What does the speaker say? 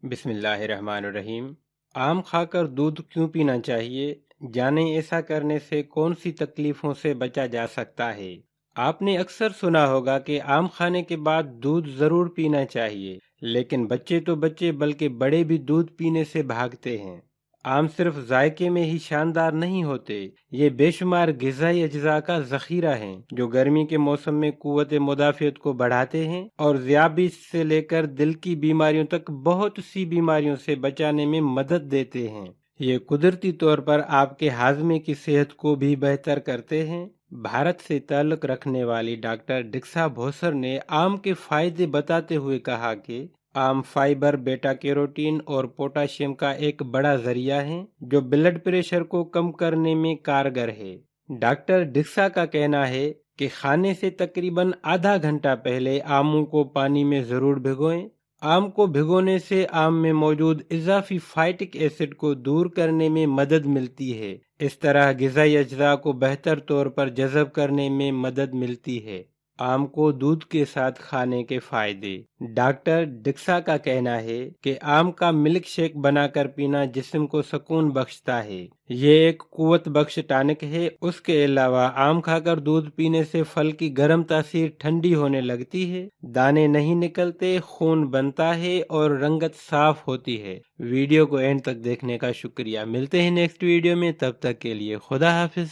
बिस्मिल्लाहिर्रहमानिर्रहीम। आम खाकर दूध क्यों पीना चाहिए? जानें ऐसा करने से कौन सी तकलीफों से बचा जा सकता है। आपने अक्सर सुना होगा कि आम खाने के बाद दूध जरूर पीना चाहिए, लेकिन बच्चे तो बच्चे बल्कि बड़े भी दूध पीने से भागते हैं। आम सिर्फ जायके में ही शानदार नहीं होते, ये बेशुमार गिज़ाई अज्जा का ज़ख़ीरा हैं जो गर्मी के मौसम में क़ुव्वत मुदाफ़ियत को बढ़ाते हैं और ज़ियाबिस से लेकर दिल की बीमारियों तक बहुत सी बीमारियों से बचाने में मदद देते हैं। ये कुदरती तौर पर आपके हाजमे की सेहत को भी बेहतर करते हैं। भारत से ताल्लुक़ रखने वाली डॉक्टर डिक्सा भोसर ने आम के फ़ायदे बताते हुए कहा कि आम फाइबर, बेटा कैरोटीन और पोटाशियम का एक बड़ा जरिया है जो ब्लड प्रेशर को कम करने में कारगर है। डॉक्टर डिक्सा का कहना है कि खाने से तकरीबन आधा घंटा पहले आमों को पानी में जरूर भिगोएं। आम को भिगोने से आम में मौजूद इजाफी फाइटिक एसिड को दूर करने में मदद मिलती है। इस तरह गिज़ाई अज्जा को बेहतर तौर पर जज़ब करने में मदद मिलती है। आम को दूध के साथ खाने के फायदे। डॉक्टर डिक्सा का कहना है कि आम का मिल्क शेक बनाकर पीना जिस्म को सुकून बख्शता है। ये एक कुव्वत बख्श टॉनिक है। उसके अलावा आम खाकर दूध पीने से फल की गर्म तासीर ठंडी होने लगती है, दाने नहीं निकलते, खून बनता है और रंगत साफ होती है। वीडियो को एंड तक देखने का शुक्रिया। मिलते हैं नेक्स्ट वीडियो में, तब तक के लिए खुदा हाफिज।